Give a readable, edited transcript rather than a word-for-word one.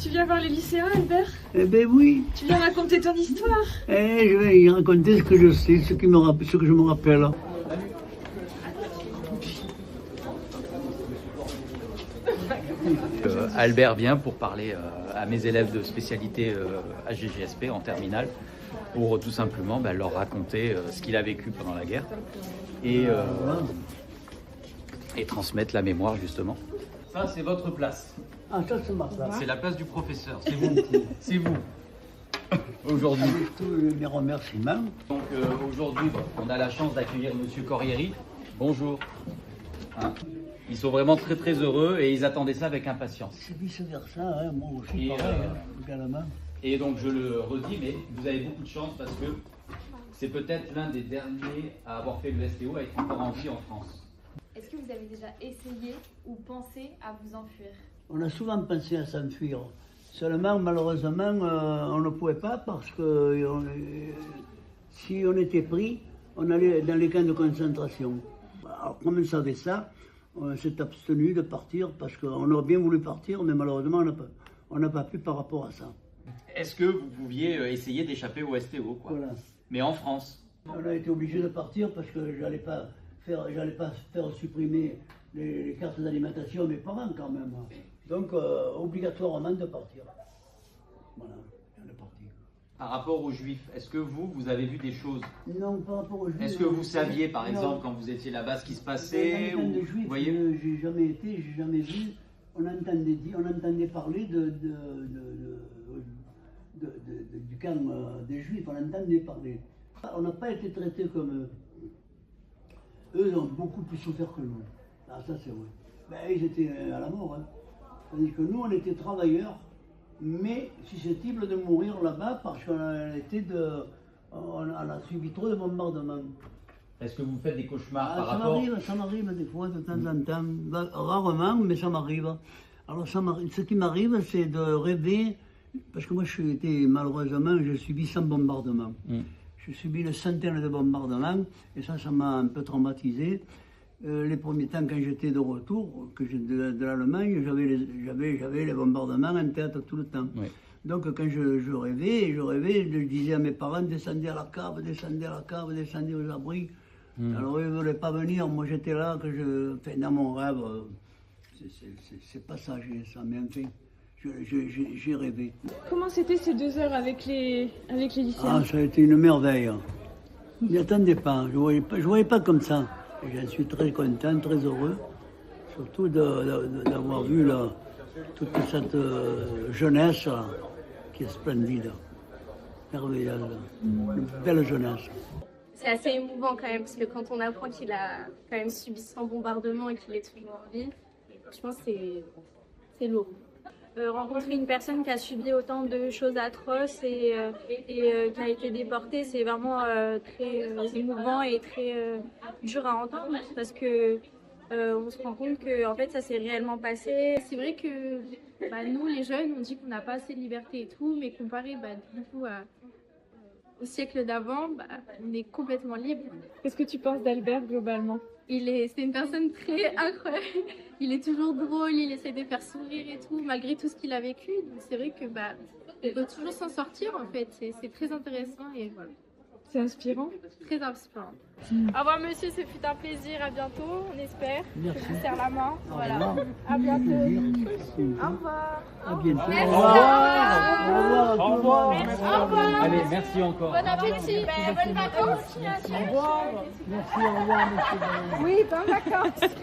Tu viens voir les lycéens, Albert? Eh ben oui. Tu viens raconter ton histoire? Je vais y raconter ce que je sais, ce que je me rappelle. Albert vient pour parler à mes élèves de spécialité à GGSP en terminale, pour tout simplement leur raconter ce qu'il a vécu pendant la guerre et transmettre la mémoire justement. Ça c'est votre place. Ah, ça c'est ma place. C'est la place du professeur, c'est vous. C'est vous. Aujourd'hui. Tous mes remerciements. Donc aujourd'hui, on a la chance d'accueillir Monsieur Corrieri. Bonjour. Hein, ils sont vraiment très très heureux et ils attendaient ça avec impatience. C'est vice-versa, hein, moi aussi pareil, également. Et donc je le redis, mais vous avez beaucoup de chance parce que c'est peut-être l'un des derniers à avoir fait le STO à être encore en vie en France. Est-ce que vous avez déjà essayé ou pensé à vous enfuir? On a souvent pensé à s'enfuir. Seulement, malheureusement, on ne pouvait pas parce que si on était pris, on allait dans les camps de concentration. Alors, comme on savait ça, on s'est abstenu de partir parce qu'on aurait bien voulu partir, mais malheureusement, on n'a pas pu par rapport à ça. Est-ce que vous pouviez essayer d'échapper au STO, quoi? Voilà. Mais en France? On a été obligé de partir parce que j'allais pas faire supprimer les cartes d'alimentation à mes parents quand même. Donc, obligatoirement de partir. Voilà, on est parti. Par rapport aux Juifs, est-ce que vous avez vu des choses? Non, par rapport aux Juifs. Est-ce que vous saviez, par exemple, quand vous étiez là-bas, ce qui se passait Dans les camps de Juifs, voyez j'ai jamais été, j'ai jamais vu. On entendait parler du camp des Juifs, on entendait parler. On n'a pas été traités comme eux. Eux ont beaucoup plus souffert que nous. Ah, ça c'est vrai. Ben, ils étaient à la mort. Hein. Tandis que nous, on était travailleurs, mais susceptibles de mourir là-bas parce qu'on a subi trop de bombardements. Est-ce que vous faites des cauchemars par ça rapport... Ça m'arrive des fois, de temps en temps. Rarement, mais ça m'arrive. Alors ce qui m'arrive, c'est de rêver, parce que moi, malheureusement, j'ai subi 100 bombardements. J'ai subi une centaine de bombardements, et ça m'a un peu traumatisé. Les premiers temps, quand j'étais de retour, de l'Allemagne, j'avais les bombardements en tête tout le temps. Oui. Donc quand je rêvais, je disais à mes parents, descendez à la cave, descendez aux abris. Alors ils ne voulaient pas venir, moi j'étais là, dans mon rêve, c'est passager ça, mais enfin, j'ai rêvé. Comment c'était ces 2 heures avec les lycéens? Ah, ça a été une merveille. Je n'y attendais pas, je ne voyais pas comme ça. J'en suis très content, très heureux, surtout d'avoir vu toute cette jeunesse là, qui est splendide, merveilleuse, une belle jeunesse. C'est assez émouvant quand même, parce que quand on apprend qu'il a quand même subi 100 bombardements et qu'il est toujours en vie, je pense que c'est lourd. Rencontrer une personne qui a subi autant de choses atroces et qui a été déportée, c'est vraiment très émouvant et très dur à entendre parce que on se rend compte que en fait ça s'est réellement passé. C'est vrai que nous les jeunes on dit qu'on n'a pas assez de liberté et tout, mais comparé du coup au siècle d'avant, on est complètement libre. Qu'est-ce que tu penses d'Albert globalement? C'est une personne très incroyable. Il est toujours drôle, il essaie de faire sourire et tout, malgré tout ce qu'il a vécu. Donc c'est vrai que on peut toujours s'en sortir en fait. C'est très intéressant et voilà. C'est inspirant? Très inspirant. Au revoir monsieur, ce fut un plaisir. À bientôt, on espère. Merci. Je vous serre la main. Voilà. À Merci. bientôt. Au revoir. À bientôt. Merci. Au revoir. Au revoir. Merci. Au revoir. Allez, merci encore. Bon appétit. Bonnes vacances. Au revoir. Merci, au revoir, monsieur. Oui, bonnes vacances.